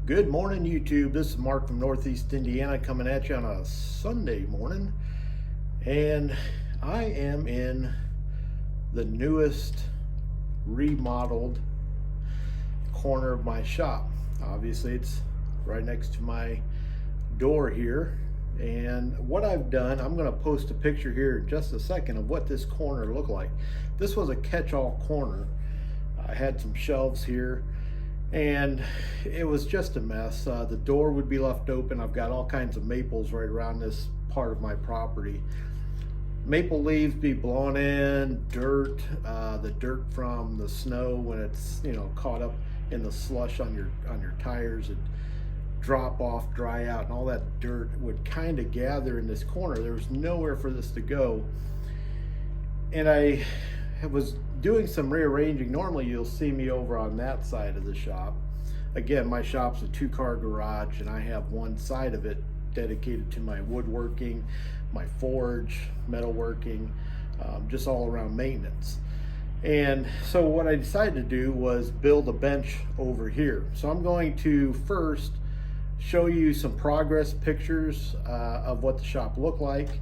Good morning, YouTube. This is Mark from Northeast Indiana coming at you on a Sunday morning. And I am in the newest remodeled corner of my shop. Obviously, it's right next to my door here. And what I've done, I'm going to post a picture here in just a second of what this corner looked like. This was a catch-all corner. I had some shelves here, and it was just a mess. The door would be left open. I've got all kinds of maples right around this part of my property. Maple leaves be blown in, dirt, the dirt from the snow when it's caught up in the slush on your tires, it drop off, dry out, and all that dirt would kind of gather in this corner. There was nowhere for this to go, and I was doing some rearranging. Normally you'll see me over on that side of the shop. Again, my shop's a two-car garage, and I have one side of it dedicated to my woodworking, my forge, metalworking, just all around maintenance. And so what I decided to do was build a bench over here. So I'm going to first show you some progress pictures of what the shop looked like,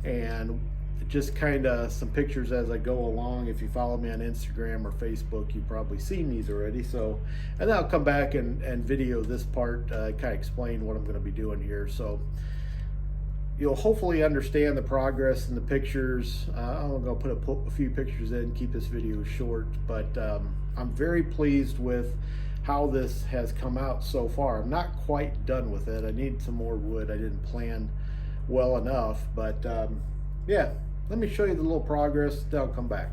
and just kind of some pictures as I go along. If you follow me on Instagram or Facebook, you've probably seen these already. So, and then I'll come back and video this part, kind of explain what I'm going to be doing here. So you'll hopefully understand the progress in the pictures. I'm going to put a few pictures in, keep this video short, but I'm very pleased with how this has come out so far. I'm not quite done with it. I need some more wood. I didn't plan well enough, but yeah, let me show you the little progress, then I'll come back.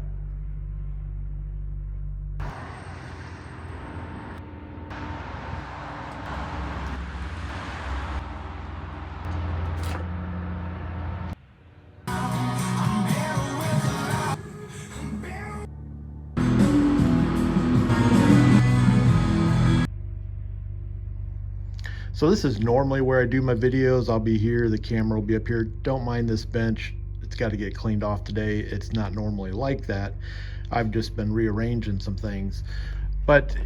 So this is normally where I do my videos. I'll be here, the camera will be up here. Don't mind this bench. It's got to get cleaned off today. It's not normally like that. I've just been rearranging some things. But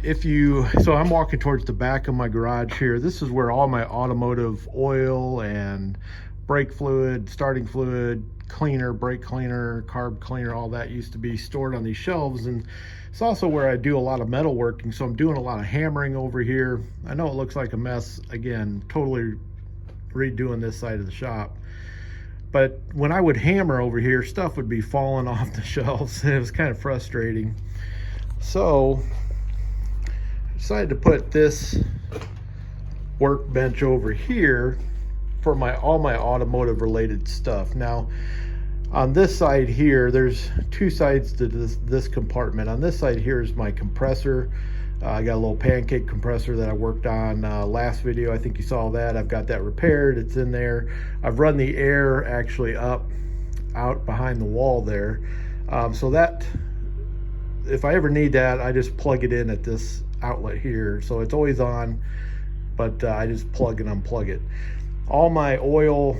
so I'm walking towards the back of my garage here. This is where all my automotive oil and brake fluid, starting fluid, cleaner, brake cleaner, carb cleaner, all that used to be stored on these shelves. And it's also where I do a lot of metalworking, so I'm doing a lot of hammering over here. I know it looks like a mess. Again, totally redoing this side of the shop. But when I would hammer over here, stuff would be falling off the shelves, and it was kind of frustrating. So I decided to put this workbench over here for all my automotive related stuff. Now, on this side here, there's two sides to this compartment. On this side here is my compressor. I got a little pancake compressor that I worked on last video. I think you saw that. I've got that repaired. It's in there. I've run the air actually out behind the wall there. So that, if I ever need that, I just plug it in at this outlet here. So it's always on, but I just plug and unplug it. All my oil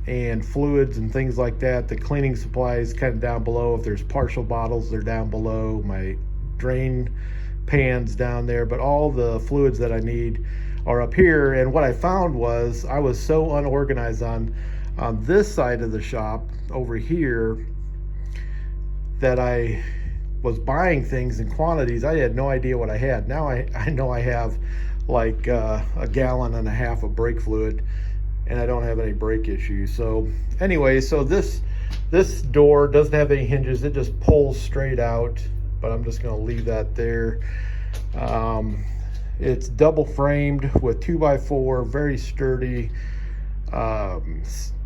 and fluids and things like that, the cleaning supplies kind of down below. If there's partial bottles, they're down below. My drain pans down there, but all the fluids that I need are up here. And what I found was I was so unorganized on this side of the shop over here that I was buying things in quantities. I had no idea what I had. Now I know I have like a gallon and a half of brake fluid, and I don't have any brake issues. So anyway, so this door doesn't have any hinges. It just pulls straight out, but I'm just going to leave that there. It's double framed with 2x4, very sturdy,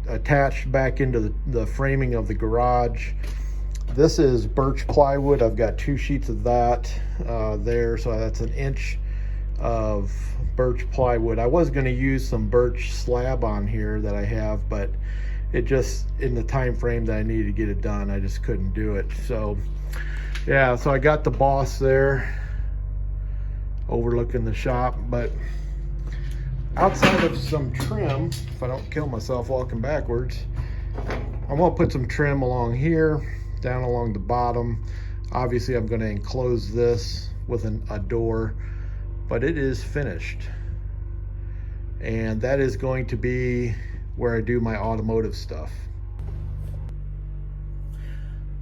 attached back into the framing of the garage. This is birch plywood. I've got 2 sheets of that there, so that's 1 inch of birch plywood. I was going to use some birch slab on here that I have, but it just, in the time frame that I needed to get it done, I just couldn't do it. So yeah, so I got the boss there overlooking the shop. But outside of some trim, if I don't kill myself walking backwards, I'm gonna put some trim along here, down along the bottom. Obviously I'm going to enclose this with a door, but it is finished. and that is going to be where I do my automotive stuff.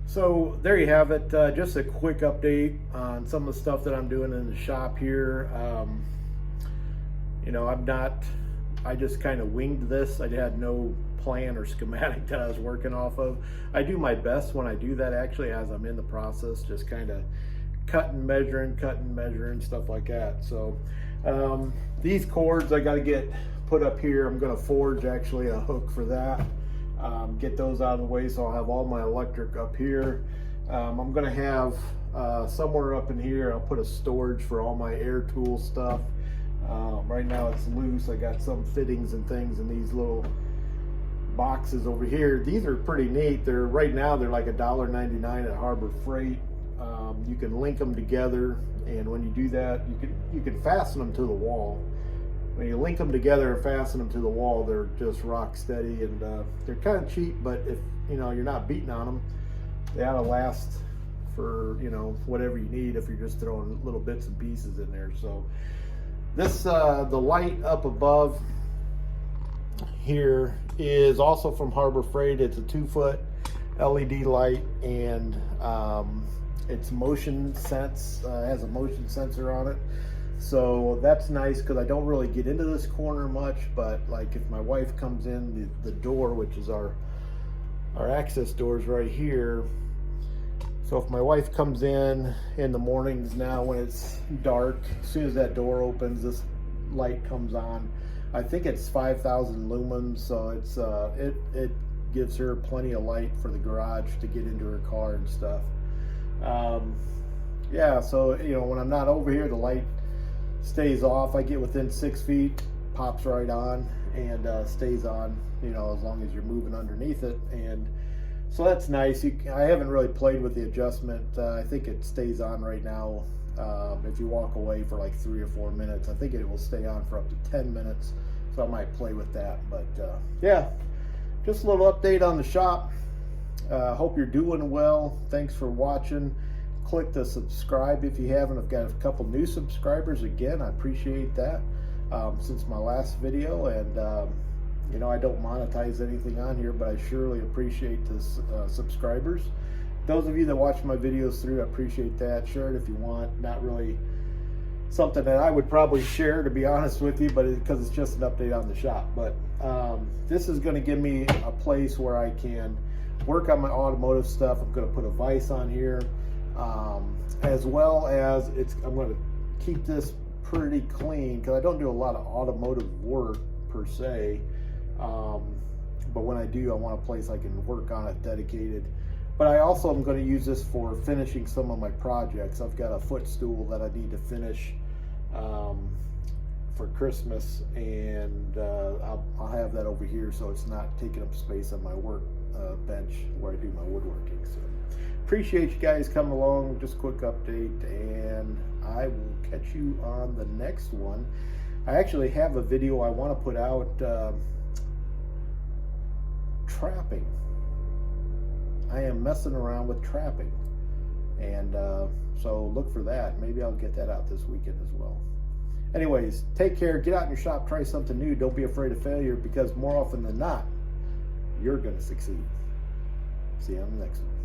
So there you have it. Just a quick update on some of the stuff that I'm doing in the shop here. You know, I just kind of winged this. I had no plan or schematic that I was working off of. I do my best when I do that, actually, as I'm in the process, just kind of cutting, measuring, stuff like that. So these cords I got to get put up here. I'm going to forge actually a hook for that. Get those out of the way, so I'll have all my electric up here. I'm going to have somewhere up in here, I'll put a storage for all my air tool stuff. Right now it's loose. I got some fittings and things in these little boxes over here. These are pretty neat. Right now they're like $1.99 at Harbor Freight. You can link them together, and when you do that, you can fasten them to the wall. When you link them together and fasten them to the wall, they're just rock steady, and they're kind of cheap, but if you're not beating on them, they ought to last for whatever you need if you're just throwing little bits and pieces in there. So this the light up above here is also from Harbor Freight. It's a 2-foot LED light, and it's motion sense, has a motion sensor on it. So that's nice because I don't really get into this corner much, but like if my wife comes in the door, which is our access doors right here. So if my wife comes in the mornings now when it's dark, as soon as that door opens, this light comes on. I think it's 5,000 lumens, so it's it gives her plenty of light for the garage to get into her car and stuff. Yeah, so when I'm not over here, the light stays off. I get within 6 feet, pops right on, and stays on, as long as you're moving underneath it. And so that's nice. I haven't really played with the adjustment. I think it stays on right now. If you walk away for like 3 or 4 minutes, I think it will stay on for up to 10 minutes. So I might play with that. But yeah, just a little update on the shop. Hope you're doing well. Thanks for watching. Click the subscribe if you haven't. I've got a couple new subscribers again. I appreciate that since my last video, and I don't monetize anything on here, but I surely appreciate the subscribers. Those of you that watch my videos through, I appreciate that. Share it if you want. Not really something that I would probably share, to be honest with you, but because it's just an update on the shop. But this is going to give me a place where I can work on my automotive stuff. I'm going to put a vise on here. As well as I'm going to keep this pretty clean because I don't do a lot of automotive work per se, but when I do, I want a place I can work on it dedicated. But I also am going to use this for finishing some of my projects. I've got a footstool that I need to finish for Christmas, and I'll have that over here so it's not taking up space on my work bench where I do my woodworking. So appreciate you guys coming along. Just a quick update, and I will catch you on the next one. I actually have a video I want to put out trapping. I am messing around with trapping, and so look for that. Maybe I'll get that out this weekend as well. Anyways, take care. Get out in your shop, try something new. Don't be afraid of failure, because more often than not, you're going to succeed. See you on the next one.